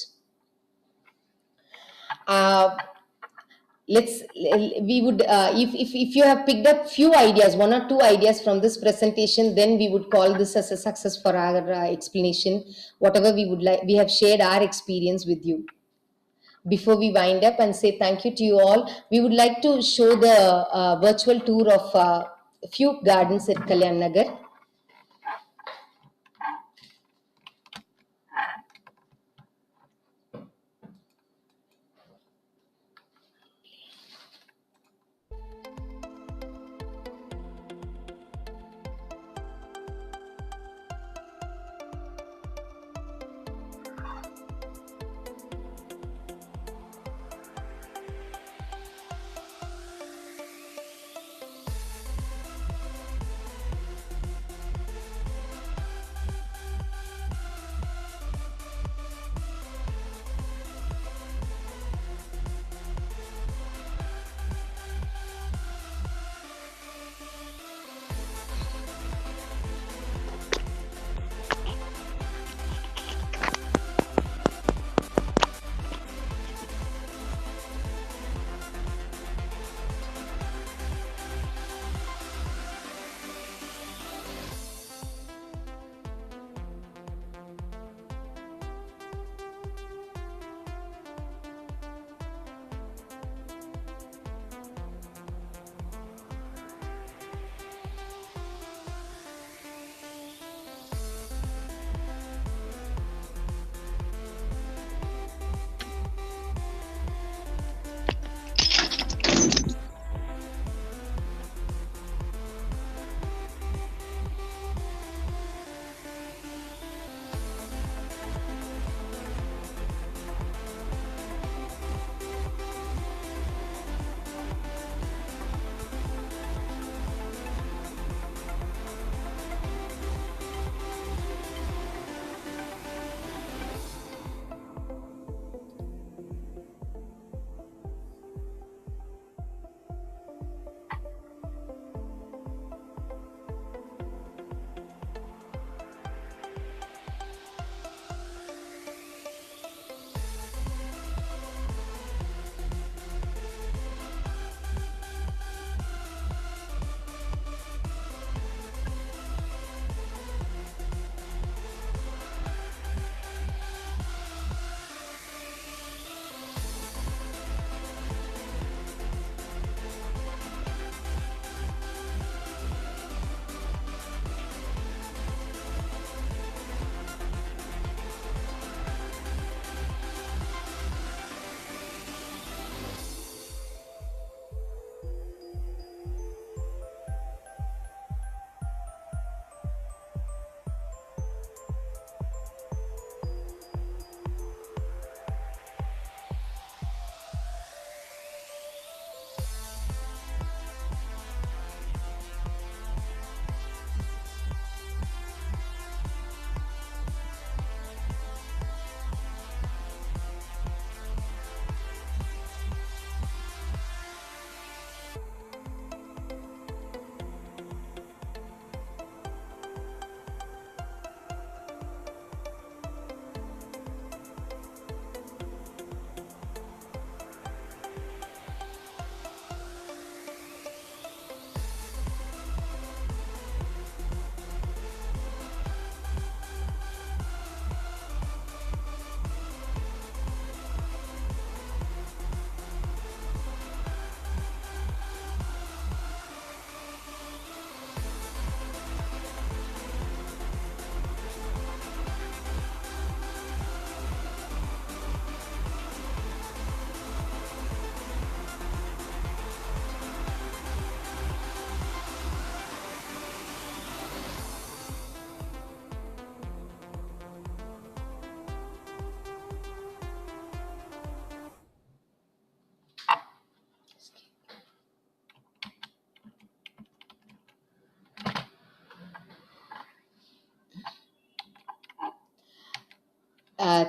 We would if you have picked up few ideas, one or two ideas from this presentation, then we would call this as a success for our explanation. Whatever we would like, we have shared our experience with you. Before we wind up and say thank you to you all, we would like to show the virtual tour of a few gardens at Kalyan Nagar.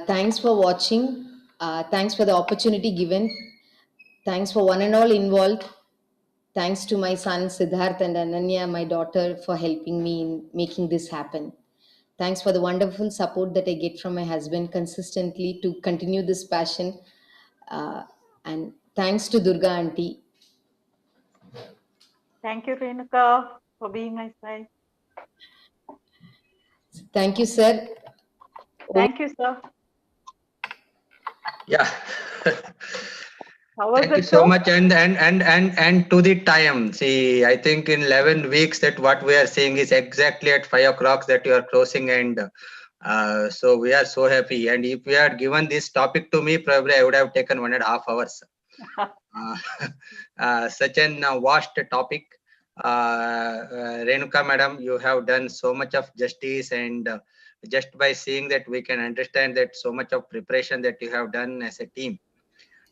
Thanks for watching. Thanks for the opportunity given. Thanks for one and all involved. Thanks to my son Siddharth and Ananya, my daughter, for helping me in making this happen. Thanks for the wonderful support that I get from my husband consistently to continue this passion. And thanks to Durga Auntie. Thank you, Renuka, for being my side. Thank you, sir. Thank you, sir. Yeah. How was Thank you it, so sir? much, and to the time. See, I think in 11 weeks that what we are seeing is exactly at 5 o'clock that you are closing, and so we are so happy. And if you had given this topic to me, probably I would have taken 1.5 hours. Such an vast topic. Renuka madam, you have done so much of justice, and just by seeing that we can understand that so much of preparation that you have done as a team.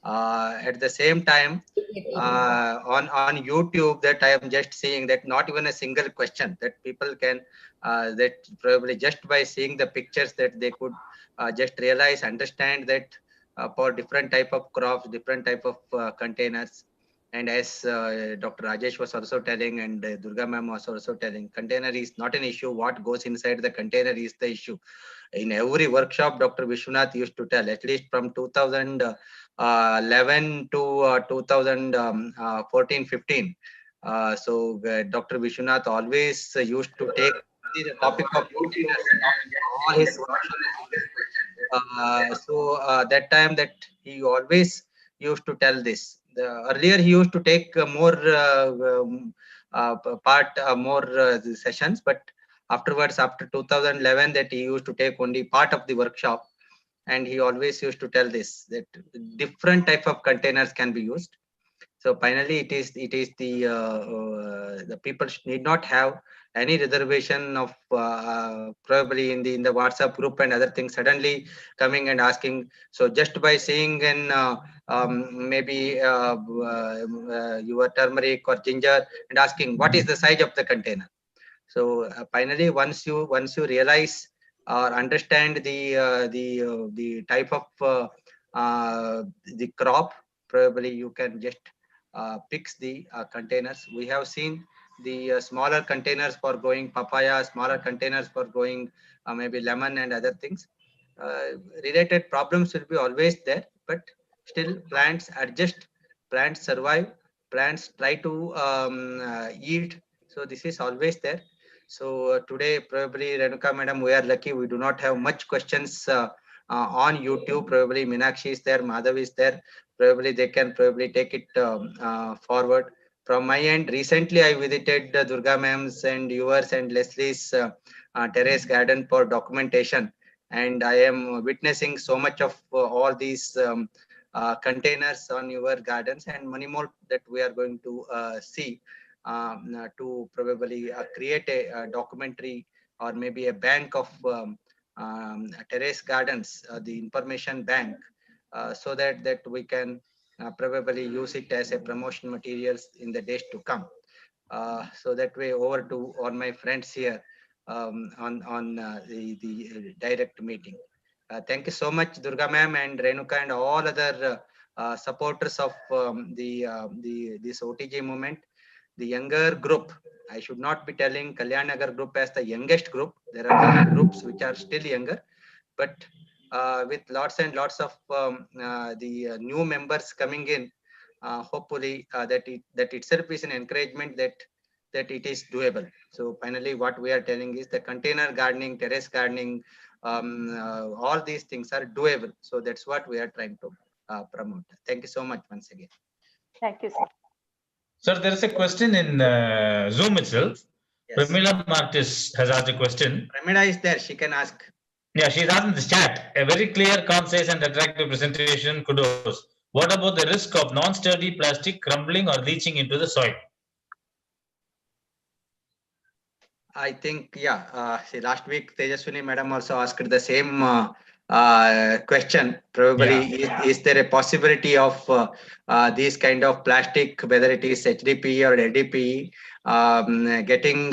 At the same time, on YouTube, that I am just seeing that not even a single question that people can that probably just by seeing the pictures that they could just realize, understand that for different type of crops, different type of containers. And as Dr. Rajesh was also telling, and Durga ma'am was also telling, container is not an issue. What goes inside the container is the issue. In every workshop, Dr. Vishwanath used to tell, at least from 2011 to 2014-15. So Dr. Vishwanath always used to take the topic of containers all his workshops. That time that he always used to tell this. Earlier he used to take more sessions, but afterwards, after 2011, that he used to take only part of the workshop, and he always used to tell this, that different type of containers can be used. So finally, it is the people need not have any reservation of probably in the WhatsApp group and other things suddenly coming and asking. So just by seeing an maybe your turmeric or ginger and asking what is the size of the container. So finally, once you realize or understand the type of the crop, probably you can just fix the containers. We have seen the smaller containers for growing papaya, smaller containers for growing maybe lemon and other things. Related problems will be always there, but still plants adjust, plants survive, plants try to yield. So this is always there. So today, probably Renuka madam, we are lucky. We do not have much questions on YouTube. Probably Meenakshi is there, Madhav is there. Probably they can probably take it forward. From my end, recently I visited Durga ma'am's and yours and Leslie's terrace garden for documentation, and I am witnessing so much of all these containers on your gardens, and many more that we are going to see. To probably create a documentary or maybe a bank of terrace gardens, the information bank, so that we can probably use it as a promotion materials in the days to come. So that way, over to all my friends here on the direct meeting. Thank you so much, Durga ma'am and Renuka and all other supporters of this OTG movement. The younger group, I should not be telling Kalyan Nagar Group as the youngest group. There are many groups which are still younger, but with lots and lots of the new members coming in, hopefully that itself is an encouragement that it is doable. So finally, what we are telling is the container gardening, terrace gardening, all these things are doable. So that's what we are trying to promote. Thank you so much once again. Thank you, sir. Sir, there is a question in Zoom itself. Yes. Pramila Martis has asked a question. Pramila is there. She can ask. Yeah, she's asked in the chat. A very clear, concise, and attractive presentation. Kudos. What about the risk of non-sturdy plastic crumbling or leaching into the soil? I think, yeah. See, last week Tejaswini madam also asked the same question. Probably, is there a possibility of these kind of plastic, whether it is HDPE or LDPE, getting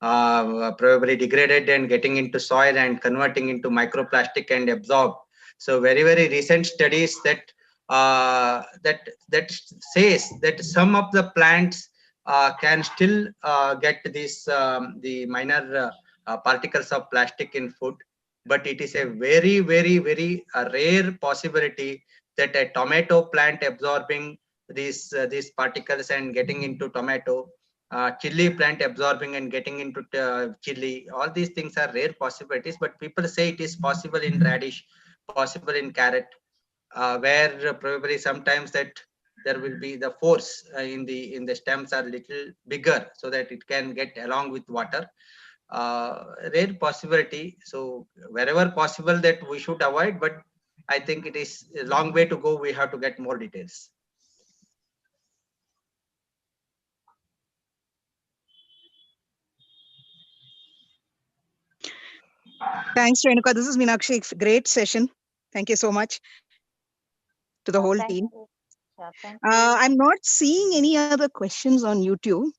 probably degraded and getting into soil and converting into microplastic and absorb? So very recent studies that that says that some of the plants can still get the minor particles of plastic in food, but it is a very, very, very rare possibility that a tomato plant absorbing these particles and getting into tomato, chili plant absorbing and getting into chili. All these things are rare possibilities, but people say it is possible in radish, possible in carrot, where probably sometimes that there will be the force in the stems are little bigger so that it can get along with water. Rare possibility. So wherever possible that we should avoid, but I think it is a long way to go. We have to get more details. Thanks, Renuka. This is Meenakshi. Great session. Thank you so much to the whole Thank team. you. Yeah, thank you. I'm not seeing any other questions on YouTube.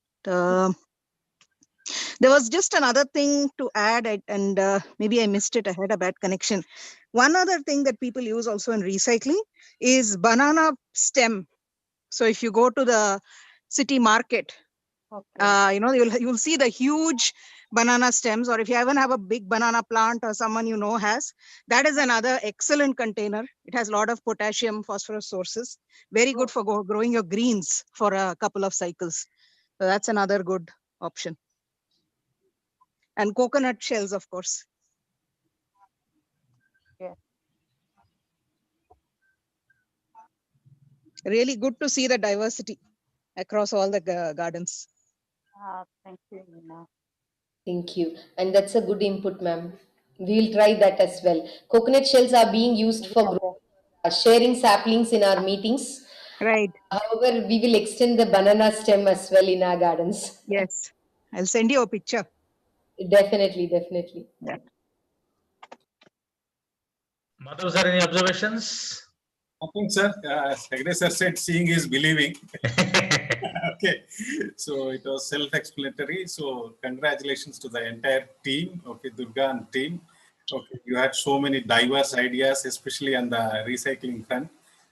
There was just another thing to add, and maybe I missed it. I had a bad connection. One other thing that people use also in recycling is banana stem. So if you go to the city market, Okay. you'll see the huge banana stems, or if you even have a big banana plant or someone you know has, that is another excellent container. It has a lot of potassium, phosphorus sources, very good for growing your greens for a couple of cycles. So that's another good option. And coconut shells, of course. Yeah. Really good to see the diversity across all the gardens. Thank you, Meena. Thank you. And that's a good input, ma'am. We will try that as well. Coconut shells are being used for sharing saplings in our meetings. Right. However, we will extend the banana stem as well in our gardens. Yes. I'll send you a picture. Definitely, definitely. Yeah. Madhav sir, any observations? Nothing, sir. Hegde sir said seeing is believing. Okay. So it was self-explanatory. So congratulations to the entire team. Okay, Durga and team. Okay, you had so many diverse ideas, especially on the recycling front.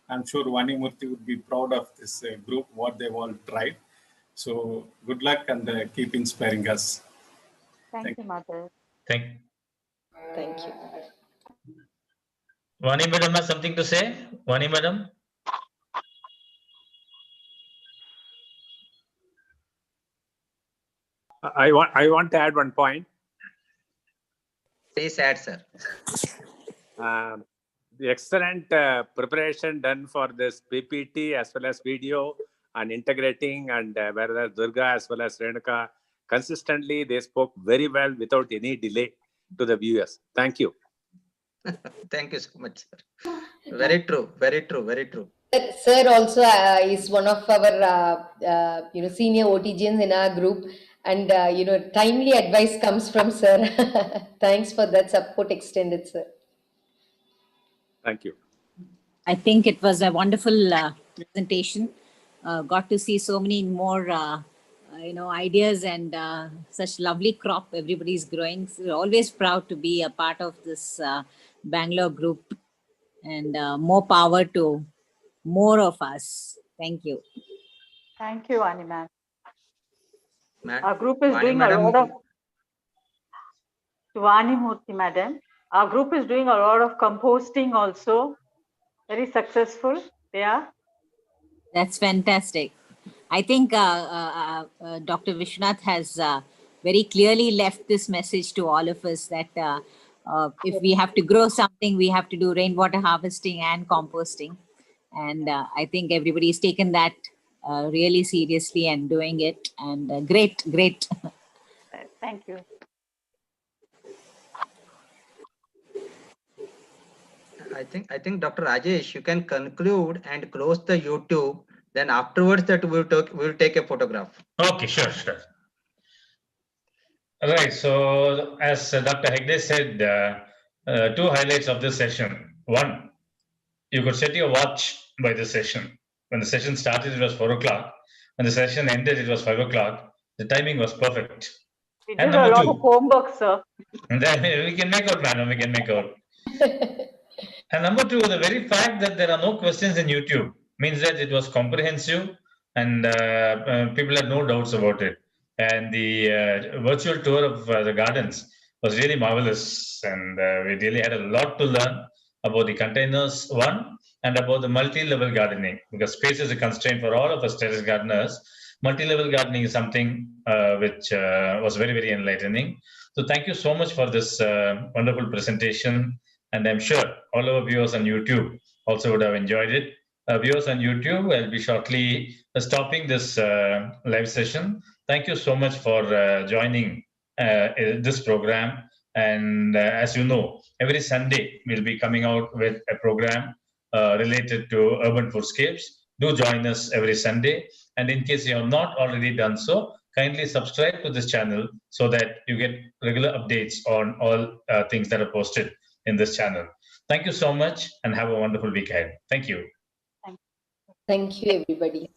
I'm sure Vanimurthy would be proud of this group, what they've all tried. So good luck and keep inspiring us. Thank you, Mother. Thank you. Vani madam has something to say? Vani madam? I want to add one point. Please add, sir. The excellent preparation done for this PPT as well as video and integrating, and whether Durga as well as Renuka, consistently they spoke very well without any delay to the viewers. Thank you. Thank you so much, sir. Very true, very true, very true. Sir also is one of our senior OTGs in our group, and timely advice comes from sir. Thanks for that support extended, sir. Thank you. I think it was a wonderful presentation. Got to see so many more ideas and such lovely crop everybody's growing. So we're always proud to be a part of this Bangalore group, and more power to more of us. Thank you. Thank you, Vani ma'am. Ma- Our group is Vani doing madam, a lot of Vani Murthy madam. Our group is doing a lot of composting also. Very successful. They are. That's fantastic. I think Dr. Vishwanath has very clearly left this message to all of us that if we have to grow something, we have to do rainwater harvesting and composting. And I think everybody's taken that really seriously and doing it. And great. Thank you. I think Dr. Rajesh, you can conclude and close the YouTube. Then afterwards, that we'll take a photograph. Okay, sure. All right. So as Dr. Hegde said, two highlights of this session. One, you could set your watch by this session. When the session started, it was 4 o'clock. When the session ended, it was 5 o'clock. The timing was perfect. We And did a number lot two, of homework, sir. and then we can make out, madam. We can make out. And number two, the very fact that there are no questions in YouTube means that it was comprehensive and people had no doubts about it. And the virtual tour of the gardens was really marvelous. And we really had a lot to learn about the containers, one, and about the multi-level gardening, because space is a constraint for all of us terrace gardeners. Multi-level gardening is something which was very, very enlightening. So thank you so much for this wonderful presentation. And I'm sure all our viewers on YouTube also would have enjoyed it. Viewers on YouTube, I'll be shortly stopping this live session. Thank you so much for joining this program. And as you know, every Sunday we'll be coming out with a program related to urban foodscapes. Do join us every Sunday. And in case you have not already done so, kindly subscribe to this channel so that you get regular updates on all things that are posted in this channel. Thank you so much and have a wonderful week ahead. Thank you. Thank you, everybody.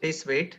Please wait.